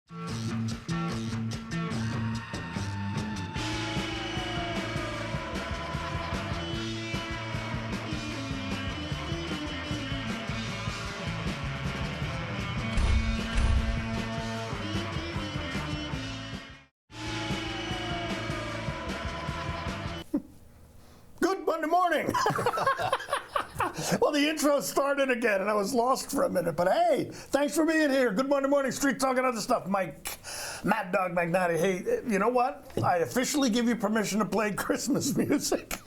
Good Monday morning. Well, the intro started again, and I was lost for a minute. But hey, thanks for being here. Good Monday morning, Street Talk and other stuff. Mike, Mad Dog Magnati. Hey, you know what? I officially give you permission to play Christmas music.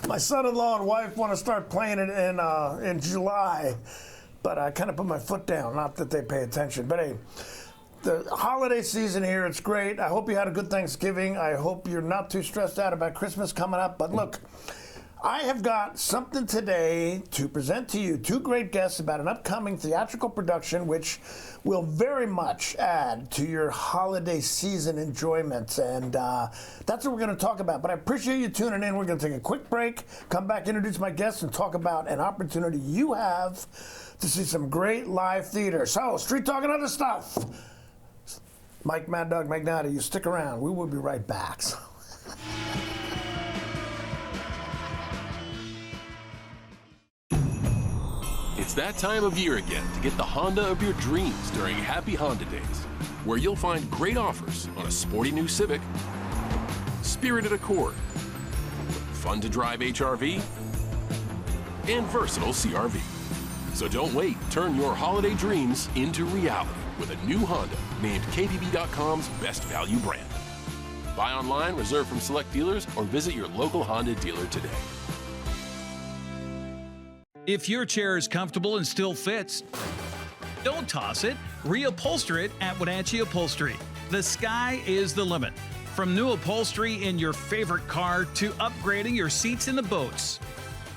My son-in-law and wife want to start playing it in July, but I kind of put my foot down. Not that they pay attention, but hey. The holiday season here, it's great. I hope you had a good Thanksgiving. I hope you're not too stressed out about Christmas coming up. But look, I have got something today to present to you. Two great guests about an upcoming theatrical production which will very much add to your holiday season enjoyment. And that's what we're going to talk about. But I appreciate you tuning in. We're going to take a quick break, come back, introduce my guests, and talk about an opportunity you have to see some great live theater. So, Street Talk and other stuff. Mike, Mad Dog Magnati, you stick around. We will be right back. It's that time of year again to get the Honda of your dreams during Happy Honda Days, where you'll find great offers on a sporty new Civic, spirited Accord, fun-to-drive HRV, and versatile CRV. So don't wait. Turn your holiday dreams into reality with a new Honda named KBB.com's best value brand. Buy online, reserve from select dealers, or visit your local Honda dealer today. If your chair is comfortable and still fits, don't toss it. Reupholster it at Wenatchee Upholstery. The sky is the limit. From new upholstery in your favorite car to upgrading your seats in the boats.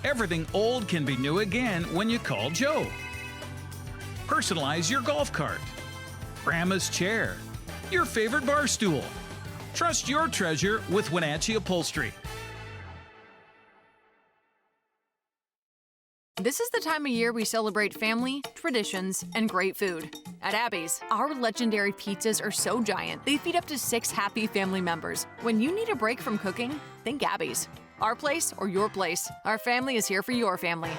Everything old can be new again when you call Joe. Personalize your golf cart, grandma's chair, your favorite bar stool. Trust your treasure with Wenatchee Upholstery. This is the time of year we celebrate family, traditions, and great food. At Abby's, our legendary pizzas are so giant, they feed up to 6 happy family members. When you need a break from cooking, think Abby's. Our place or your place. Our family is here for your family.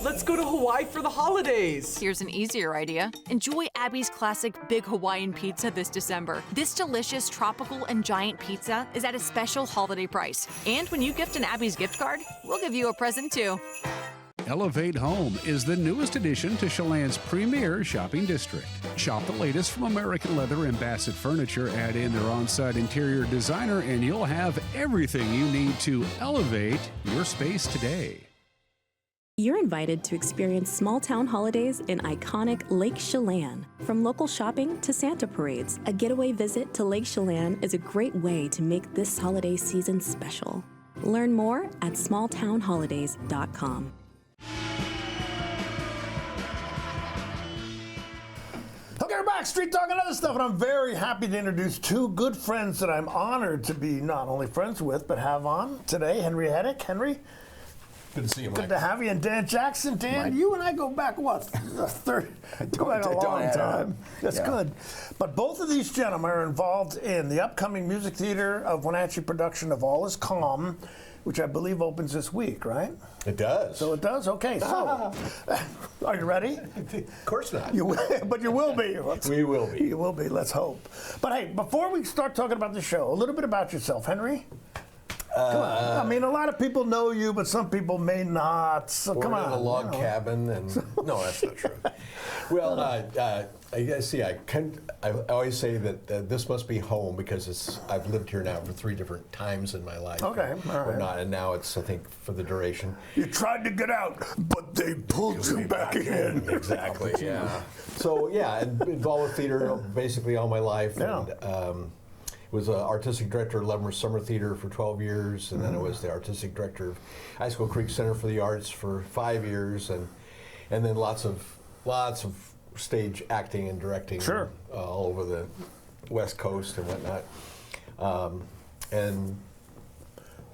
Let's go to Hawaii for the holidays. Here's an easier idea. Enjoy Abby's classic Big Hawaiian Pizza this December. This delicious tropical and giant pizza is at a special holiday price. And when you gift an Abby's gift card, we'll give you a present too. Elevate Home is the newest addition to Chelan's premier shopping district. Shop the latest from American Leather and Bassett Furniture, add in their on-site interior designer, and you'll have everything you need to elevate your space today. You're invited to experience small-town holidays in iconic Lake Chelan. From local shopping to Santa parades, a getaway visit to Lake Chelan is a great way to make this holiday season special. Learn more at smalltownholidays.com. Okay, we're back. Street Talk and other stuff, and I'm very happy to introduce two good friends that I'm honored to be not only friends with, but have on today. Henry Heddick. Henry, good to see you, Mike. Good to have you. And Dan Jackson. Dan, Mike. You and I go back, what, a long time. That's good. But both of these gentlemen are involved in the upcoming music theater of Wenatchee production of All Is Calm, which I believe opens this week, right? It does. So it does? Okay, so are you ready? Of course not. But you will be. We will be. You will be, let's hope. But hey, before we start talking about the show, a little bit about yourself, Henry. Come on. I mean, a lot of people know you, but some people may not. So come on. In a log cabin, and no, that's not true. Well, I always say that this must be home because I've lived here now for 3 different times in my life. Okay, all right. And now it's, I think, for the duration. You tried to get out, but they pulled you back in. Exactly. Yeah. So yeah, involved with theater basically all my life. Yeah. And, was an artistic director of Leavenworth Summer Theater for 12 years, and then I was the artistic director of High School Creek Center for the Arts for 5 years, and then lots of stage acting and directing all over the West Coast and whatnot. And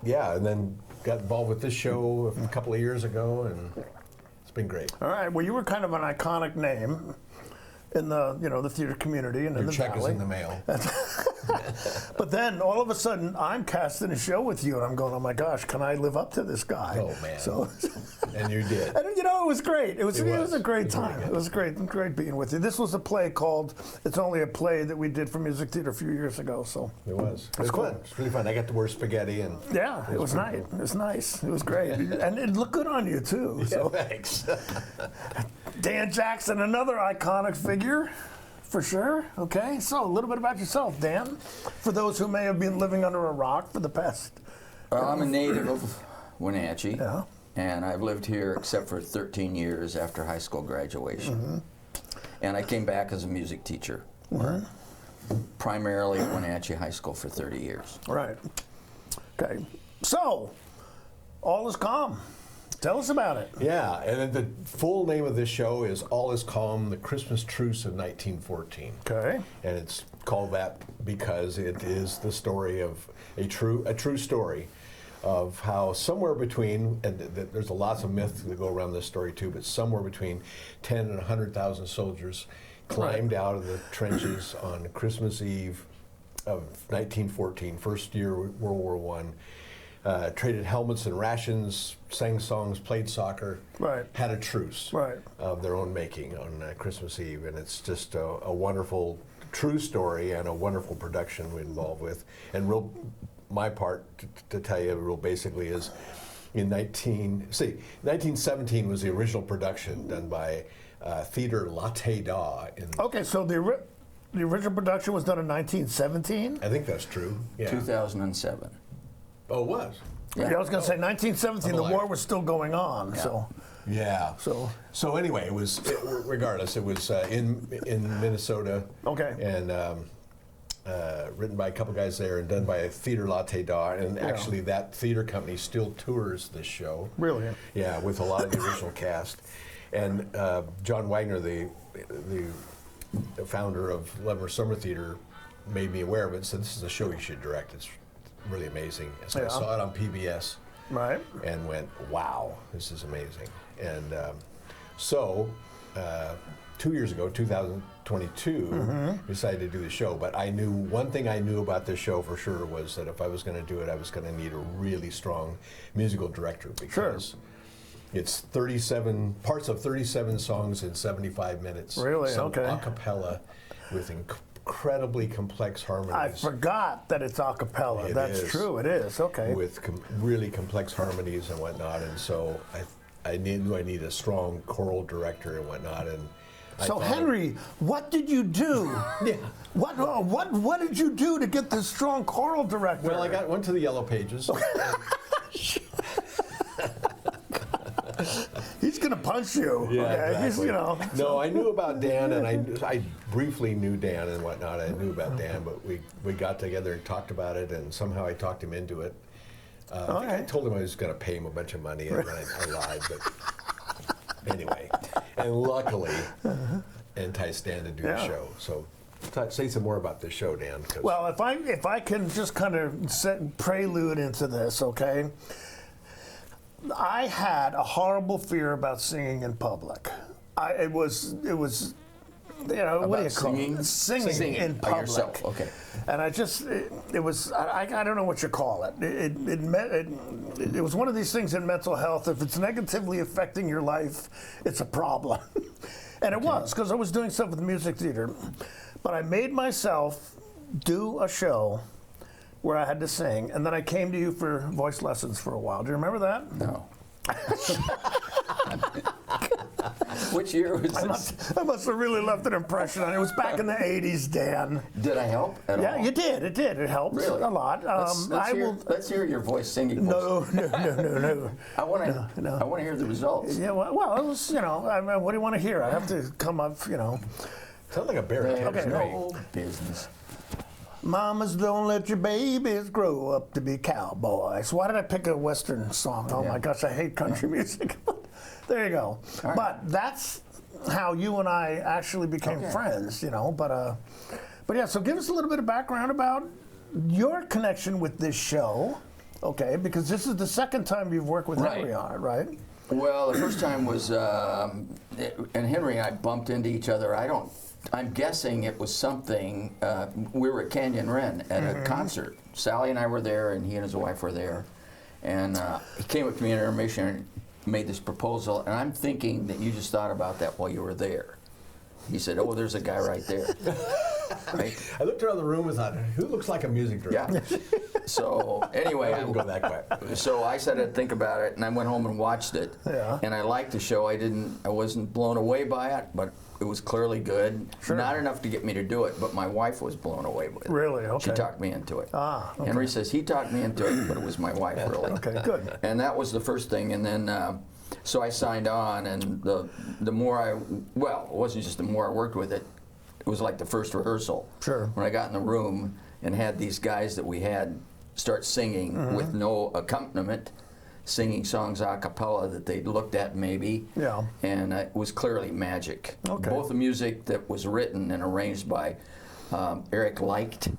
then got involved with this show a couple of years ago, and it's been great. All right. Well, you were kind of an iconic name. in the the theater community and in the check valley. is in the mail. But then all of a sudden I'm casting a show with you, and I'm going, oh my gosh, can I live up to this guy? Oh man! So, and you did. and it was great. It was a great time. Really It was great being with you. This was a play called "It's Only a Play" that we did for Music Theater a few years ago. So it was. It was cool. fun. It was really fun. I got to wear spaghetti and. Yeah, it was nice. It was nice. It was great, and it looked good on you too. Yeah, So thanks. Dan Jackson, another iconic figure. For sure. Okay, so a little bit about yourself, Dan, for those who may have been living under a rock for the past. Well, I'm a native of Wenatchee, Yeah. and I've lived here except for 13 years after high school graduation. And I came back as a music teacher, primarily at Wenatchee High School for 30 years. Right. Okay. So, all is calm. Tell us about it. Yeah, and then the full name of this show is All Is Calm, The Christmas Truce of 1914. Okay. And it's called that because it is the story of a true story of how somewhere between, and there's lots of myths that go around this story too, but somewhere between 10 and 100,000 soldiers climbed out of the trenches on Christmas Eve of 1914, first year World War I. Traded helmets and rations, sang songs, played soccer, Right. had a truce Right. of their own making on Christmas Eve. And it's just a wonderful, true story and a wonderful production we're involved with. And my part to tell you real basically is in 1917 was the original production done by Theater Latte Da. Okay, so the original production was done in 1917? I think that's true. Yeah. 2007. Oh, it was? Yeah, I was going to say 1917, the I'm war alive. was still going on. Yeah. So, Yeah. So Anyway, regardless, it was in Minnesota. Okay. And written by a couple guys there and done by Theater Latte Da. And actually, that theater company still tours this show. Really? Yeah, with a lot of the original cast. And John Wagner, the founder of Leavenworth Summer Theater, made me aware of it and said, this is a show you should direct. It's really amazing. So I saw it on PBS. Right. And went, wow, this is amazing. And so 2 years ago, 2022, decided to do the show. But one thing I knew about this show for sure was that if I was going to do it, I was going to need a really strong musical director because it's 37 parts of 37 songs in 75 minutes. Really? Some Okay. a cappella with incredibly complex harmonies. I forgot that it's a cappella. It That's is. true. It is. Okay. With really complex harmonies and whatnot, and so I knew I needed a strong choral director and whatnot. And So Henry, what did you do? Yeah. What did you do to get this strong choral director? Well, I went to the Yellow Pages. He's gonna punch you. Yeah, okay? exactly. He's, No, I knew about Dan, and I briefly knew Dan and whatnot. I knew about Dan, but we got together and talked about it, and somehow I talked him into it. I told him I was going to pay him a bunch of money, and I lied. But anyway, and luckily, enticed Dan to do the show. So say some more about this show, Dan. Well, if I can just kind of set prelude into this, okay? I had a horrible fear about singing in public. It was what do you call it? Singing in by public. yourself. Okay. And I don't know what you call it. It was one of these things in mental health. If it's negatively affecting your life, it's a problem. And it was, because I was doing stuff with music theater. But I made myself do a show where I had to sing, and then I came to you for voice lessons for a while. Do you remember that? No. Which year was this? I must have really left an impression on it. It was back in the 80s, Dan. Did I help at all? Yeah, you did. It did. It helped Really? a lot. Let's hear your voice singing. No. I want to hear the results. Yeah, well, it was, I mean, what do you want to hear? I have to come up, sounds like a bear. There's Okay, no business. Mamas, don't let your babies grow up to be cowboys. Why did I pick a Western song? Oh my gosh, I hate country music. There you go. Right. But that's how you and I actually became friends, But yeah, so give us a little bit of background about your connection with this show, okay? Because this is the second time you've worked with Henry on it, right? Well, the first time was, and Henry and I bumped into each other. I don't I'm guessing it was something, we were at Canyon Wren at a concert. Sally and I were there, and he and his wife were there. And he came up to me in intermission and made this proposal, and I'm thinking that you just thought about that while you were there. He said, "Oh, there's a guy right there." Right? I looked around the room and thought, who looks like a music director? Yeah. So anyway, I didn't go that quick. So I said I'd think about it, and I went home and watched it. Yeah. And I liked the show. I wasn't blown away by it, but it was clearly good. Sure. Not enough to get me to do it, but my wife was blown away with it. Really? She Okay. talked me into it. Ah, okay. Henry says he talked me into it, but it was my wife really. Okay, good. And that was the first thing, and then so I signed on, and the more it wasn't just the more I worked with it. It was like the first rehearsal. Sure. When I got in the room and had these guys that we had start singing with no accompaniment, singing songs a cappella that they'd looked at maybe. Yeah. And it was clearly magic. Okay. Both the music that was written and arranged by Eric Leicht,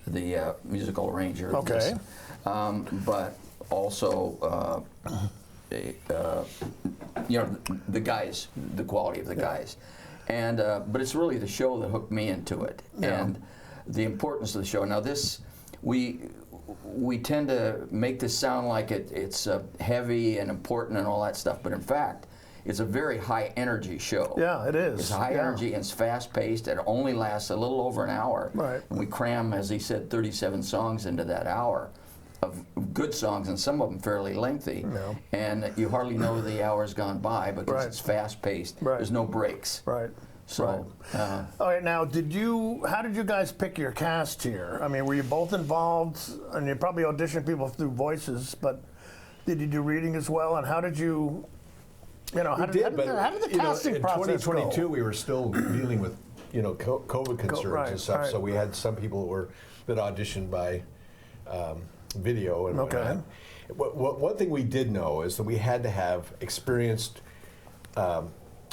the musical arranger. of this, Okay. but also, the guys, the quality of the guys. And but it's really the show that hooked me into it, and the importance of the show. Now this, we tend to make this sound like it's heavy and important and all that stuff, but in fact, it's a very high energy show. Yeah, it is. It's high energy and it's fast paced. It only lasts a little over an hour. Right. And we cram, as he said, 37 songs into that hour of good songs, and some of them fairly lengthy. Yeah. And you hardly know the hour's gone by because Right. it's fast paced. Right. There's no breaks. Right. So, All right, now, how did you guys pick your cast here? I mean, were you both involved? And you probably auditioned people through voices, but did you do reading as well? And how did you, how did the casting in process 2022, go? we were still dealing with, COVID concerns right, and stuff. right. So we had some people that auditioned by video and Okay. whatnot. One thing we did know is that we had to have experienced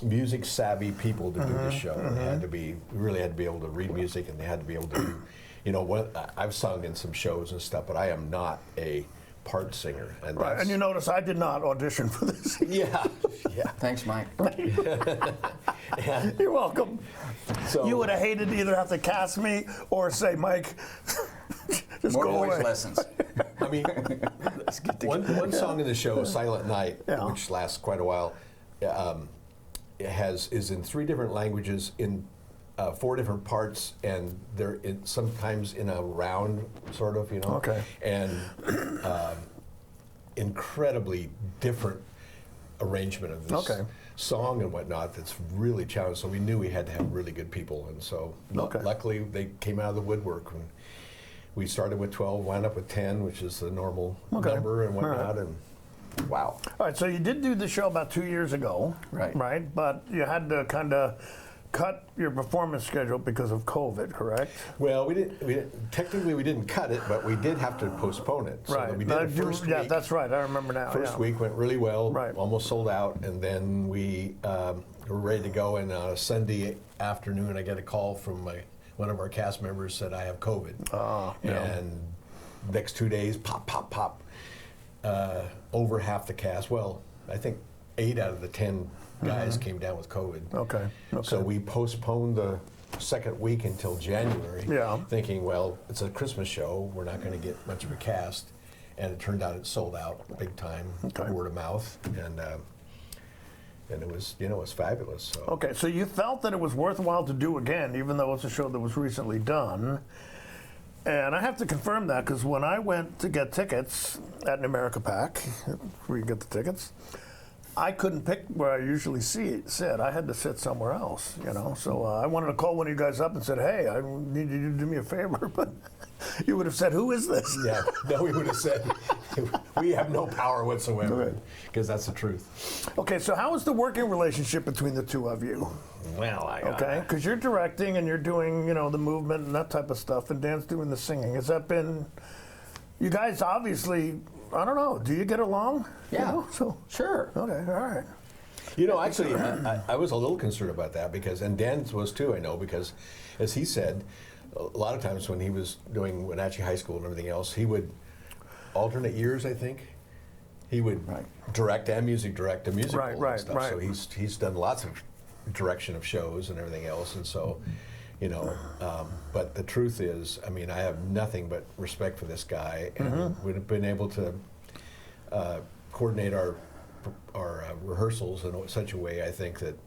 music savvy people to do this show. They really had to be able to read music, and they had to be able to do, I've sung in some shows and stuff, but I am not a part singer. And Right, and you notice I did not audition for this. yeah. thanks, Mike. You're welcome. So You would have hated to either have to cast me or say, Mike, just More go voice away. lessons. I mean, one song in the show, "Silent Night," Yeah. which lasts quite a while, is in 3 different languages in 4 different parts, and they're sometimes in a round, sort of, Okay. and incredibly different arrangement of this Okay. song and whatnot. That's really challenging. So we knew we had to have really good people, and so Okay. luckily they came out of the woodwork. And we started with 12, wound up with 10, which is the normal Okay. number and All right. whatnot. And wow. All right, so you did do the show about 2 years ago. Right. Right, but you had to kind of cut your performance schedule because of COVID, correct? Well, we didn't. Technically, we didn't cut it, but we did have to postpone it. So Right. we did it first yeah, week. that's right. I remember now. First yeah. week went really well. Right. Almost sold out, and then we were ready to go. And on a Sunday afternoon, I get a call from one of our cast members said, "I have COVID." yeah. And next 2 days, pop. Over half the cast. Well, I think 8 out of the 10 guys came down with COVID. Okay. So we postponed the second week until January, Yeah. thinking, well, it's a Christmas show, we're not going to get much of a cast, and it turned out it sold out big time, Okay. word of mouth, and it was, it was fabulous. So. Okay, so you felt that it was worthwhile to do again, even though it's a show that was recently done. And I have to confirm that because when I went to get tickets at an America Pack, where you get the tickets, I couldn't pick where I usually sit. I had to sit somewhere else, So I wanted to call one of you guys up and said, "Hey, I need you to do me a favor," but you would have said, "Who is this?" Yeah, no, we would have said, we have no power whatsoever, Right. because that's the truth. Okay, so how is the working relationship between the two of you? Well, Okay, because you're directing and you're doing, the movement and that type of stuff, and Dan's doing the singing. Has that been? You guys obviously, I don't know. Do you get along? Yeah. So Sure. okay, all right. Actually, I was a little concerned about that and Dan was too, I know, because as he said, a lot of times when he was doing Wenatchee High School and everything else, he would alternate years, I think. He would direct and music direct and musical Right, and right, stuff. right. So he's done lots of direction of shows and everything else, and so, you know, but the truth is, I mean, I have nothing but respect for this guy, and we've been able to coordinate our rehearsals in such a way, I think, that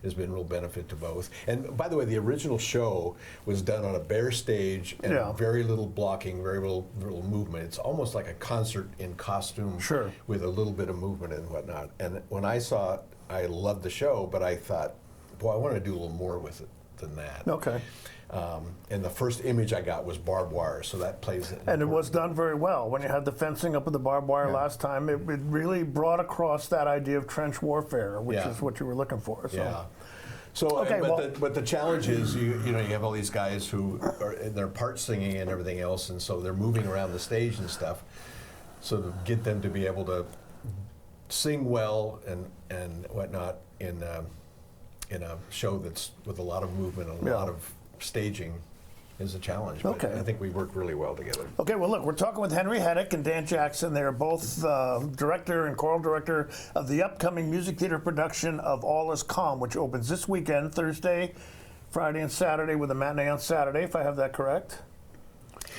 has been real benefit to both. And by the way, the original show was done on a bare stage and very little blocking, very little movement. It's almost like a concert in costume with a little bit of movement and whatnot. And when I saw it, I loved the show, but I thought, boy, I want to do a little more with it than that. Okay. And the first image I got was barbed wire, so that plays it. And it was done very well. When you had the fencing up with the barbed wire last time, it really brought across that idea of trench warfare, which is what you were looking for. So. Yeah. So, okay, but the challenge is, you know, you have all these guys who are in their part singing and everything else, and so they're moving around the stage and stuff. So to get them to be able to sing well and whatnot in a show that's with a lot of movement and a lot of staging is a challenge. But I think we work really well together. Okay, well, look, we're talking with Henry Heddick and Dan Jackson. They're both director and choral director of the upcoming music theater production of All Is Calm, which opens this weekend, Thursday, Friday, and Saturday, with a matinee on Saturday, if I have that correct.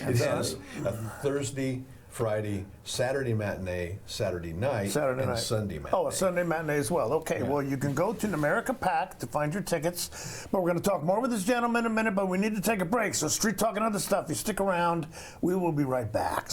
It has a Thursday, Friday, Saturday matinee, Saturday night, Sunday matinee. Oh, a Sunday matinee as well. Okay, well, you can go to America Pack to find your tickets. But we're going to talk more with this gentleman in a minute, but we need to take a break. So Street Talk and other stuff, you stick around. We will be right back.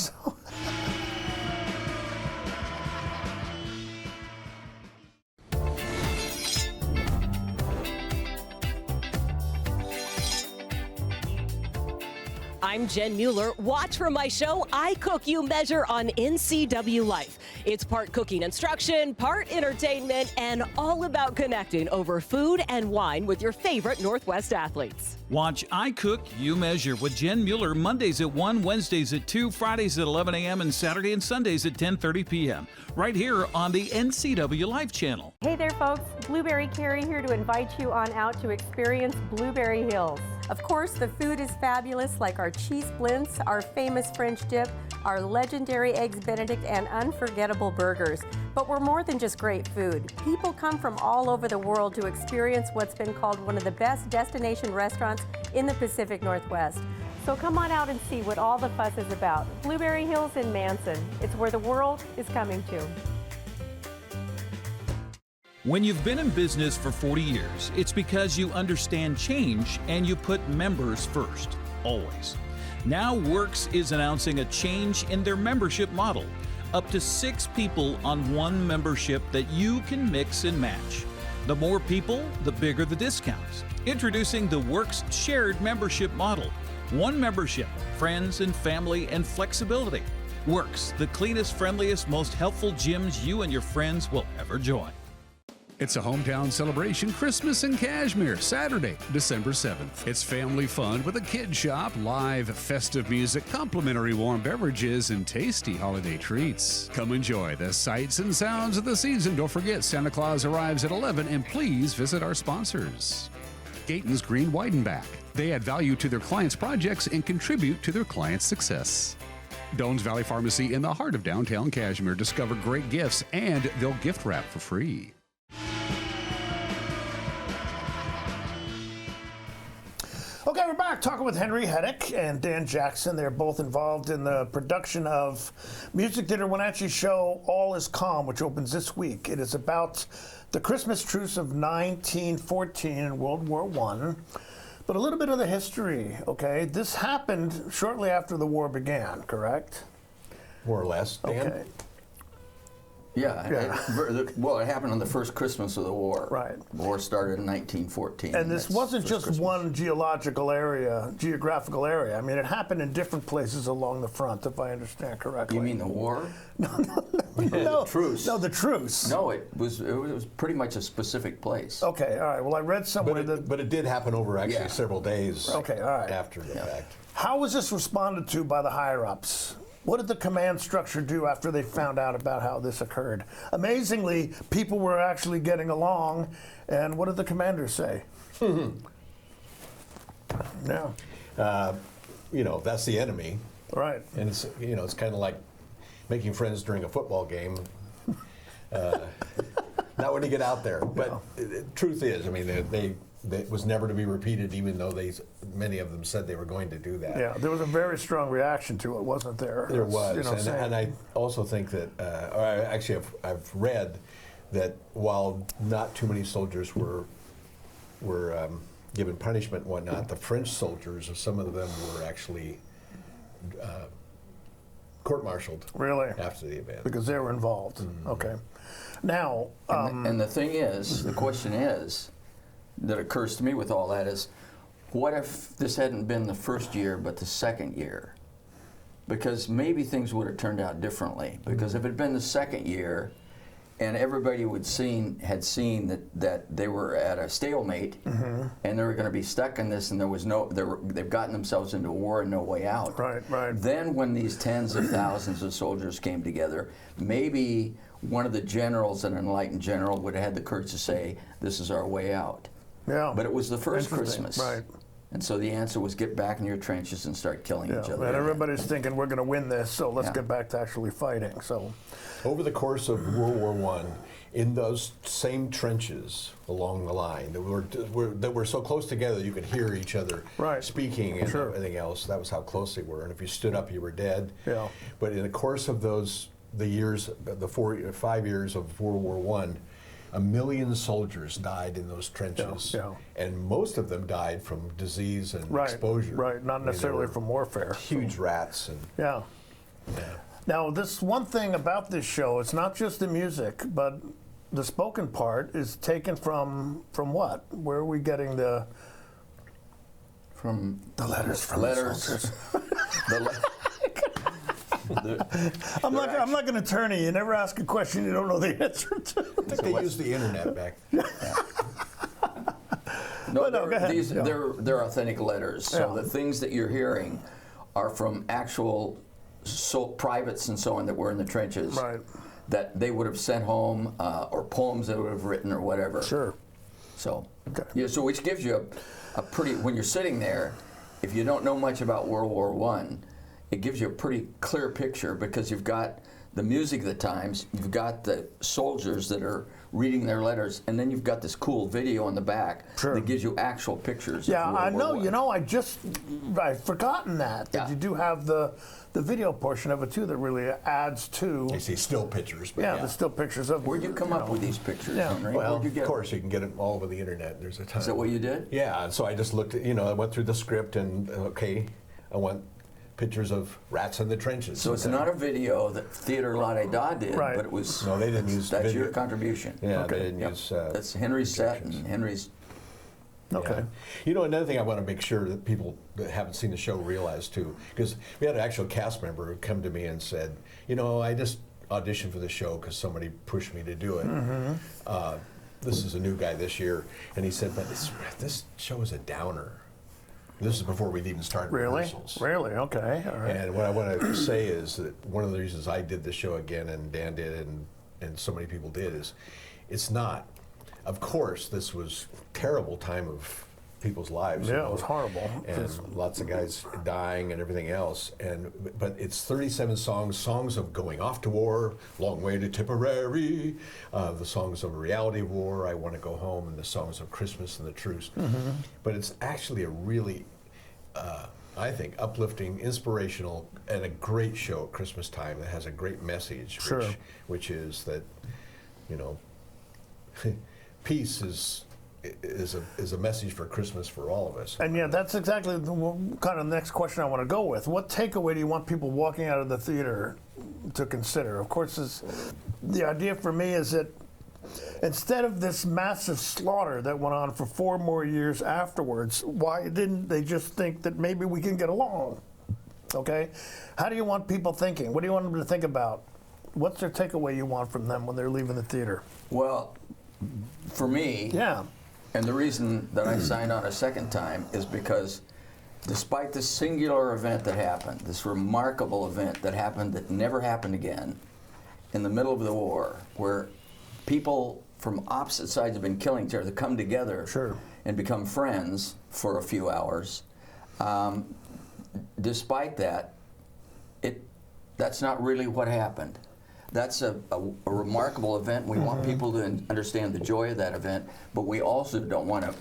I'm Jen Mueller. Watch for my show, I Cook, You Measure, on NCWLIFE. It's part cooking instruction, part entertainment, and all about connecting over food and wine with your favorite Northwest athletes. Watch I Cook, You Measure with Jen Mueller Mondays at 1, Wednesdays at 2, Fridays at 11 a.m., and Saturday and Sundays at 10:30 p.m. right here on the NCWLIFE channel. Hey there, folks. Blueberry Carrie here to invite you on out to experience Blueberry Hills. Of course, the food is fabulous, like our cheese splints, our famous French dip, our legendary Eggs Benedict, and unforgettable burgers. But we're more than just great food. People come from all over the world to experience what's been called one of the best destination restaurants in the Pacific Northwest. So come on out and see what all the fuss is about. Blueberry Hills in Manson. It's where the world is coming to. When you've been in business for 40 years, it's because you understand change and you put members first, always. Now Works is announcing a change in their membership model. Up to 6 people on one membership that you can mix and match. The more people, the bigger the discounts. Introducing the Works shared membership model. One membership, friends and family, and flexibility. Works, the cleanest, friendliest, most helpful gyms you and your friends will ever join. It's a hometown celebration Christmas in Kashmir, Saturday, December 7th. It's family fun with a kid shop, live festive music, complimentary warm beverages, and tasty holiday treats. Come enjoy the sights and sounds of the season. Don't forget, Santa Claus arrives at 11, and please visit our sponsors. Gayton's Green Weidenbach. They add value to their clients' projects and contribute to their clients' success. Doan's Valley Pharmacy in the heart of downtown Kashmir. Discover great gifts, and they'll gift wrap for free. Okay, we're back talking with Henry Heddick and Dan Jackson. They're both involved in the production of music theater Wenatchee show All Is Calm, which opens this week. It is about the Christmas truce of 1914 in World War I, but a little bit of the history, okay? This happened shortly after the war began, correct? More or less, Dan? Okay. Yeah. It happened on the first Christmas of the war. Right. The war started in 1914. And this wasn't just Christmas. one geographical area. I mean, it happened in different places along the front, if I understand correctly. You mean the war? No, The truce. No, the truce. No, it was pretty much a specific place. Okay, all right. Well, I read somewhere But it did happen over actually several days after the fact. How was this responded to by the higher-ups? What did the command structure do after they found out about how this occurred? Amazingly, people were actually getting along, and what did the commanders say? Yeah. That's the enemy. Right. And it's kind of like making friends during a football game. not when you get out there. But truth is, I mean, it was never to be repeated, even though many of them said they were going to do that. Yeah, there was a very strong reaction to it, wasn't there? There was, and I also think that, I've read that while not too many soldiers were given punishment and whatnot, the French soldiers, some of them were actually court-martialed. Really? After the event. Because they were involved. Mm-hmm. Okay. Now, and the thing is, the question is, that occurs to me with all that is, what if this hadn't been the first year but the second year? Because maybe things would have turned out differently. Because if it had been the second year, and everybody had seen that they were at a stalemate, and they were going to be stuck in this, and they've gotten themselves into a war and no way out. Right, right. Then when these tens of thousands of soldiers came together, maybe one of the generals, an enlightened general, would have had the courage to say, "This is our way out." Yeah. But it was the first Christmas. Right. And so the answer was get back in your trenches and start killing each other. And everybody's thinking we're going to win this, so let's get back to actually fighting. So, over the course of World War I, in those same trenches along the line that were so close together you could hear each other speaking and everything else. That was how close they were. And if you stood up, you were dead. Yeah. But in the course of the 5 years of World War I, 1 million soldiers died in those trenches, and most of them died from disease and exposure. Right, not necessarily from warfare. Huge rats. And, Now, this one thing about this show, it's not just the music, but the spoken part is taken from what? Where are we getting the... From the letters from the soldiers. I'm not going to turn you. You never ask a question you don't know the answer to. I think they used the internet back then. No, they're authentic letters. So the things that you're hearing are from actual privates and so on that were in the trenches. Right. That they would have sent home, or poems they would have written, or whatever. Sure. So, so which gives you a pretty, when you're sitting there, if you don't know much about World War I, it gives you a pretty clear picture, because you've got the music of the times, you've got the soldiers that are reading their letters, and then you've got this cool video in the back that gives you actual pictures. Yeah, of World War I. You know, I'd forgotten that you do have the video portion of it too that really adds to. You see still pictures. But the still pictures of. Where'd you come up with these pictures, Henry? Well, Where'd you get of course, you can get them all over the internet. There's a ton. Is that what you did? Yeah, and so I just looked at, I went through the script and, I want pictures of rats in the trenches. So it's not a video that Theater La De Da did, but it was... No, they didn't use That's video. your contribution. Yeah, they didn't use... That's Henry's set and Henry's... Okay. Yeah. Another thing I want to make sure that people that haven't seen the show realize too, because we had an actual cast member who come to me and said, I just auditioned for the show because somebody pushed me to do it. This is a new guy this year, and he said, but this show is a downer. This is before we'd even started rehearsals. Really? Okay. All right. And what I want to say is that one of the reasons I did the show again, and Dan did, and so many people did, is it's not. Of course, this was a terrible time of people's lives. Yeah, it was horrible. And lots of guys dying and everything else. But it's 37 songs of going off to war, Long Way to Tipperary, the songs of reality war, I Want to Go Home, and the songs of Christmas and the Truce. But it's actually a really, I think, uplifting, inspirational, and a great show at Christmas time that has a great message, which is that, peace is a message for Christmas for all of us. And that's exactly the kind of next question I want to go with. What takeaway do you want people walking out of the theater to consider? Of course, the idea for me is that instead of this massive slaughter that went on for 4 more years afterwards, why didn't they just think that maybe we can get along? Okay? How do you want people thinking? What do you want them to think about? What's their takeaway you want from them when they're leaving the theater? Well, for me, and the reason that I signed on a second time is because despite this singular event that happened, this remarkable event that happened that never happened again in the middle of the war, where people from opposite sides have been killing each other to come together and become friends for a few hours, despite that, that's not really what happened. that's a remarkable event. We want people to understand the joy of that event, but we also don't want to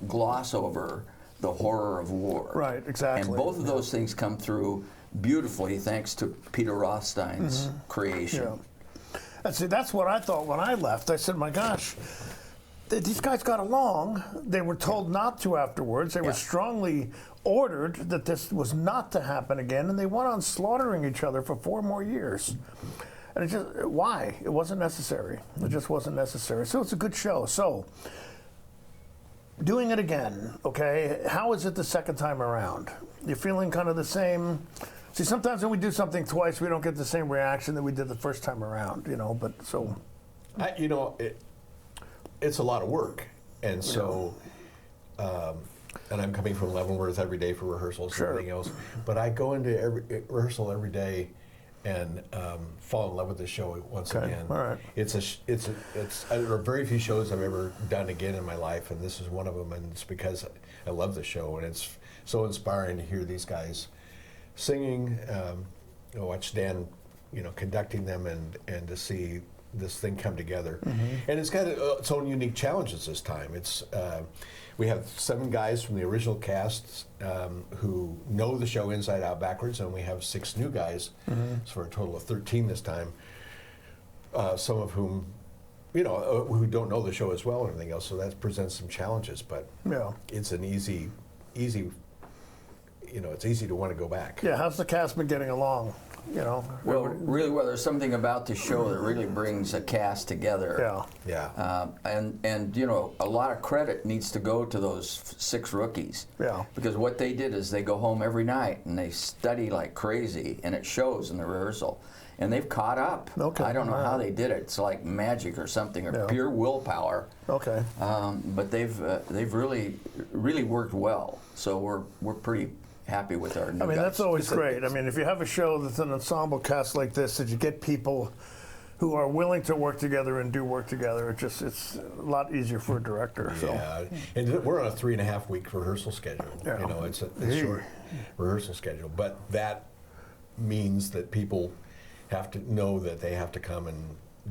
gloss over the horror of war. Right, exactly. And both of those things come through beautifully thanks to Peter Rothstein's creation. Yeah. And see, that's what I thought when I left. I said, my gosh, these guys got along. They were told not to afterwards. They were strongly ordered that this was not to happen again, and they went on slaughtering each other for 4 more years. And it just, why? It wasn't necessary. It just wasn't necessary. So it's a good show. So, doing it again, okay, how is it the second time around? You're feeling kind of the same? See, sometimes when we do something twice, we don't get the same reaction that we did the first time around, you know, but so. You know, it's a lot of work. And so, and I'm coming from Leavenworth every day for rehearsals and everything else, but I go into every rehearsal every day and fall in love with the show once again. All right. There are very few shows I've ever done again in my life, and this is one of them, and it's because I love the show, and it's so inspiring to hear these guys singing, watch Dan, conducting them, and to see this thing come together. And it's got its own unique challenges this time. It's we have 7 guys from the original cast who know the show inside out backwards, and we have 6 new guys, so for a total of 13 this time. Some of whom, who don't know the show as well and everything else, so that presents some challenges, but it's an easy, it's easy to want to go back. Yeah, how's the cast been getting along? Well, really, there's something about the show that really brings a cast together. Yeah. And a lot of credit needs to go to those 6 rookies. Yeah. Because what they did is they go home every night and they study like crazy, and it shows in the rehearsal. And they've caught up. Okay. I don't know how they did it. It's like magic or something, or pure willpower. Okay. But they've really worked well. So we're pretty happy with our new guys. That's always great. If you have a show that's an ensemble cast like this, that you get people who are willing to work together and do work together, it's a lot easier for a director. Yeah, and we're on a 3.5-week rehearsal schedule. Yeah. It's a short rehearsal schedule, but that means that people have to know that they have to come and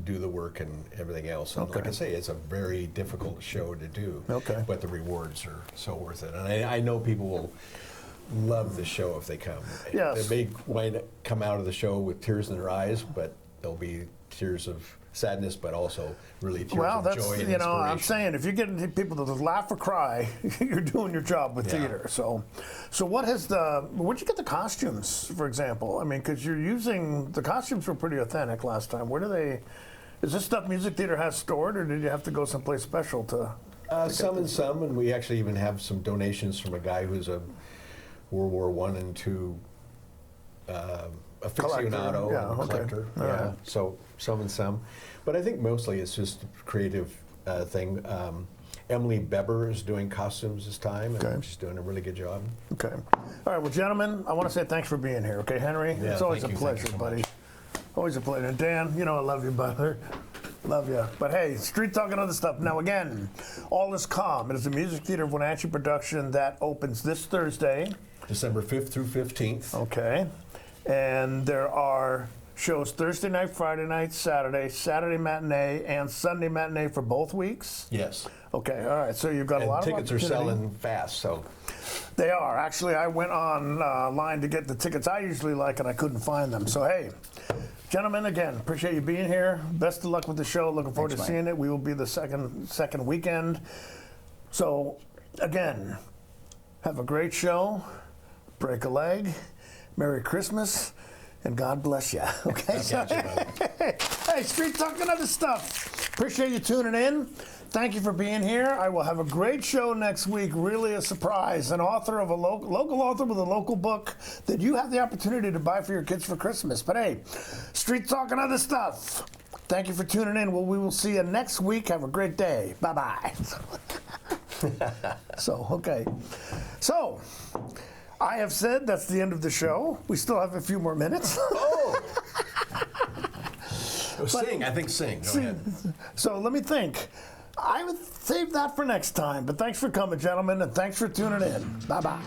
do the work and everything else. And like I say, it's a very difficult show to do. Okay. But the rewards are so worth it. And I know people will love the show if they come. Yes. They might come out of the show with tears in their eyes, but there'll be tears of sadness, but also really tears of joy and inspiration. I'm saying, if you're getting people to laugh or cry, you're doing your job with theater. So where'd you get the costumes, for example? because you're using, the costumes were pretty authentic last time. Is this stuff Music Theater has stored, or did you have to go someplace special to some, and we actually even have some donations from a guy who's a World War I and II aficionado, collector. Right. So some. But I think mostly it's just a creative thing. Emily Beber is doing costumes this time, and she's doing a really good job. Okay. All right, well, gentlemen, I want to say thanks for being here, okay, Henry? Yeah, it's always a pleasure, buddy. Always a pleasure. And Dan, I love you, brother. Love you. But hey, Street Talk and other stuff. Now again, All Is Calm. It is a Music Theater of Wenatchee production that opens this Thursday. December 5th through 15th. Okay. And there are shows Thursday night, Friday night, Saturday matinee, and Sunday matinee for both weeks? Yes. Okay, all right. So you've got a lot of tickets are selling fast, so. They are. Actually, I went online to get the tickets I usually like, and I couldn't find them. So, hey, gentlemen, again, appreciate you being here. Best of luck with the show. Looking forward to seeing it. We will be the second weekend. So, again, have a great show. Break a leg. Merry Christmas. And God bless you. Okay? Hey, Street Talk and other stuff. Appreciate you tuning in. Thank you for being here. I will have a great show next week. Really a surprise. An author of a local author with a local book that you have the opportunity to buy for your kids for Christmas. But hey, Street Talk and other stuff. Thank you for tuning in. Well, we will see you next week. Have a great day. Bye-bye. Okay. So, I have said that's the end of the show. We still have a few more minutes. Sing. Go ahead. So let me think. I would save that for next time. But thanks for coming, gentlemen, and thanks for tuning in. Bye-bye.